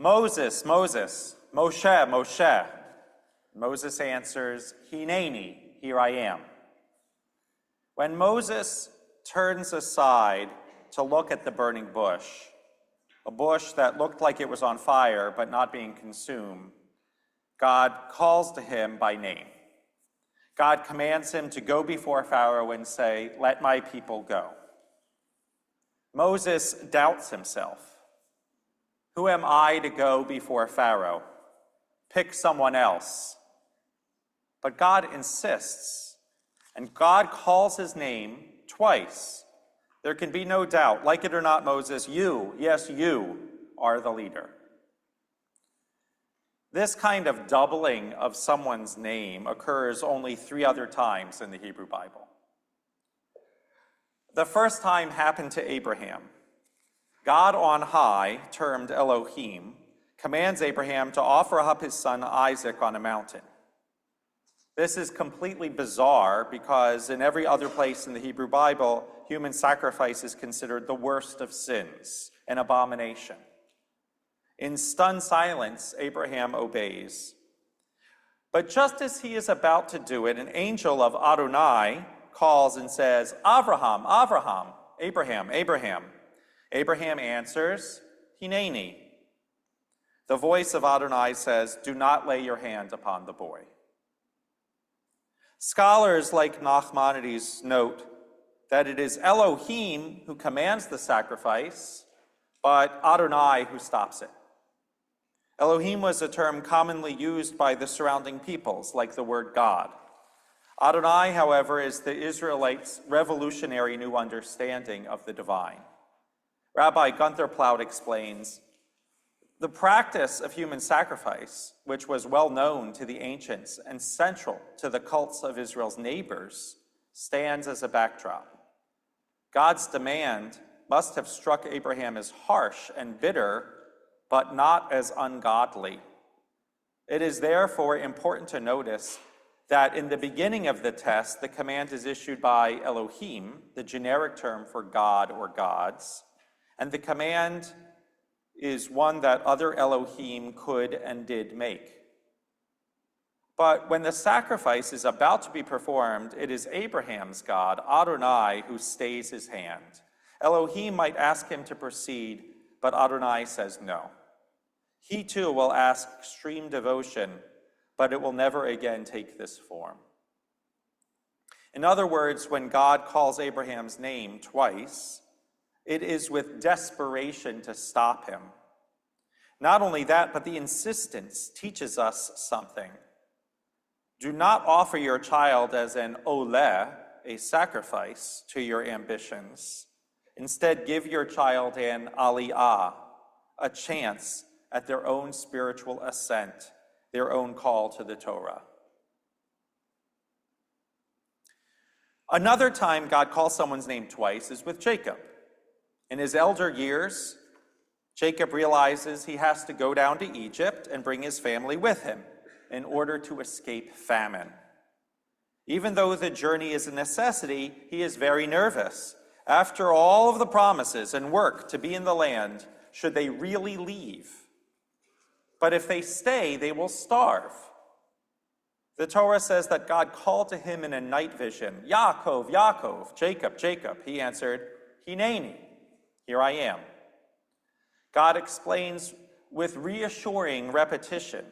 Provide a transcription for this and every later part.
Moses, Moses, Moshe, Moshe. Moses answers, Hineni, here I am. When Moses turns aside to look at the burning bush, a bush that looked like it was on fire but not being consumed, God calls to him by name. God commands him to go before Pharaoh and say, let my people go. Moses doubts himself. Who am I to go before Pharaoh? Pick someone else. But God insists, and God calls his name twice. There can be no doubt, like it or not, Moses, you, yes, you are the leader. This kind of doubling of someone's name occurs only 3 other times in the Hebrew Bible. The first time happened to Abraham. God on high, termed Elohim, commands Abraham to offer up his son Isaac on a mountain. This is completely bizarre because in every other place in the Hebrew Bible, human sacrifice is considered the worst of sins, an abomination. In stunned silence, Abraham obeys. But just as he is about to do it, an angel of Adonai calls and says, Avraham, Avraham, Abraham, Abraham. Abraham answers, Hineni. The voice of Adonai says, do not lay your hand upon the boy. Scholars like Nachmanides note that it is Elohim who commands the sacrifice, but Adonai who stops it. Elohim was a term commonly used by the surrounding peoples, like the word God. Adonai, however, is the Israelites' revolutionary new understanding of the divine. Rabbi Gunther Plaut explains, the practice of human sacrifice, which was well known to the ancients and central to the cults of Israel's neighbors, stands as a backdrop. God's demand must have struck Abraham as harsh and bitter, but not as ungodly. It is therefore important to notice that in the beginning of the test, the command is issued by Elohim, the generic term for God or gods, and the command is one that other Elohim could and did make. But when the sacrifice is about to be performed, it is Abraham's God, Adonai, who stays his hand. Elohim might ask him to proceed, but Adonai says no. He too will ask extreme devotion, but it will never again take this form. In other words, when God calls Abraham's name twice, it is with desperation to stop him. Not only that, but the insistence teaches us something. Do not offer your child as an oleh, a sacrifice, to your ambitions. Instead, give your child an aliyah, a chance at their own spiritual ascent, their own call to the Torah. Another time God calls someone's name twice is with Jacob. In his elder years, Jacob realizes he has to go down to Egypt and bring his family with him in order to escape famine. Even though the journey is a necessity, he is very nervous. After all of the promises and work to be in the land, should they really leave? But if they stay, they will starve. The Torah says that God called to him in a night vision, Yaakov, Yaakov, Jacob, Jacob. He answered, Hineni, here I am. God explains with reassuring repetition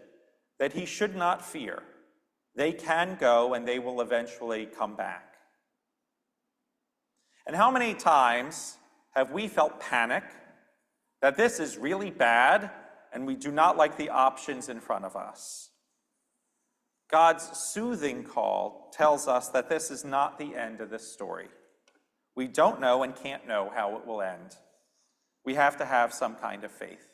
that he should not fear. They can go and they will eventually come back. And how many times have we felt panic that this is really bad and we do not like the options in front of us? God's soothing call tells us that this is not the end of this story. We don't know and can't know how it will end. We have to have some kind of faith.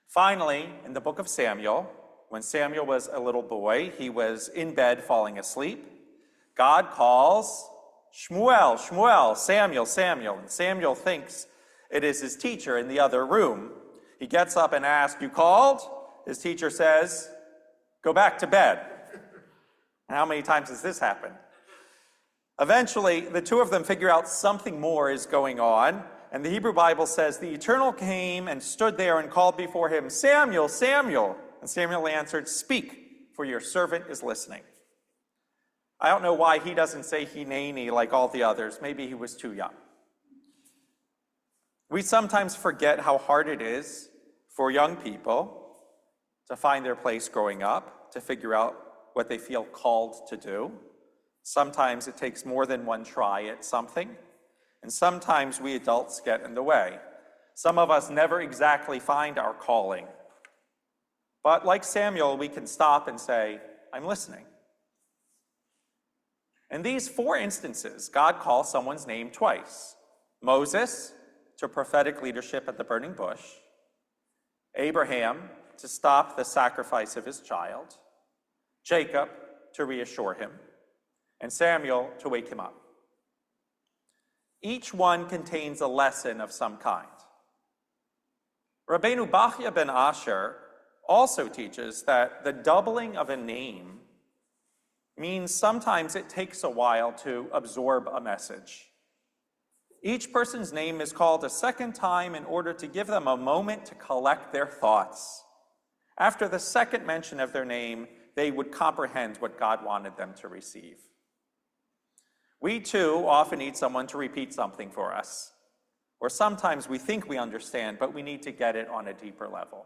Finally, in the book of Samuel, when Samuel was a little boy, he was in bed falling asleep. God calls, Shmuel, Shmuel, Samuel, Samuel. And Samuel thinks it is his teacher in the other room. He gets up and asks, you called? His teacher says, go back to bed. How many times has this happened? Eventually, the two of them figure out something more is going on. And the Hebrew Bible says, the Eternal came and stood there and called before him, Samuel, Samuel. And Samuel answered, speak, for your servant is listening. I don't know why he doesn't say Hineni like all the others. Maybe he was too young. We sometimes forget how hard it is for young people to find their place growing up, to figure out what they feel called to do. Sometimes it takes more than one try at something, and sometimes we adults get in the way. Some of us never exactly find our calling. But like Samuel, we can stop and say, I'm listening. In these 4 instances, God calls someone's name twice. Moses, to prophetic leadership at the burning bush. Abraham, to stop the sacrifice of his child. Jacob, to reassure him. And Samuel, to wake him up. Each one contains a lesson of some kind. Rabbeinu Bachya ben Asher also teaches that the doubling of a name means sometimes it takes a while to absorb a message. Each person's name is called a second time in order to give them a moment to collect their thoughts. After the second mention of their name, they would comprehend what God wanted them to receive. We too often need someone to repeat something for us. Or sometimes we think we understand, but we need to get it on a deeper level.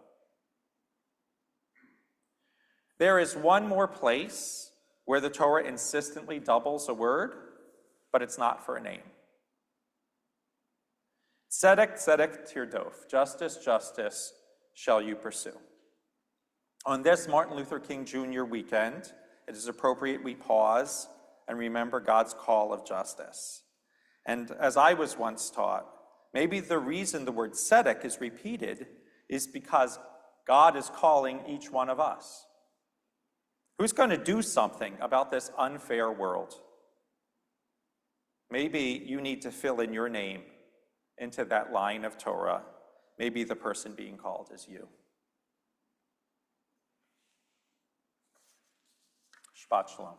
There is one more place where the Torah insistently doubles a word, but it's not for a name. Tzedek, tzedek tirdof, justice, justice shall you pursue. On this Martin Luther King Jr. weekend, it is appropriate we pause and remember God's call of justice. And as I was once taught, maybe the reason the word tzedek is repeated is because God is calling each one of us. Who's going to do something about this unfair world? Maybe you need to fill in your name into that line of Torah. Maybe the person being called is you. Shabbat shalom.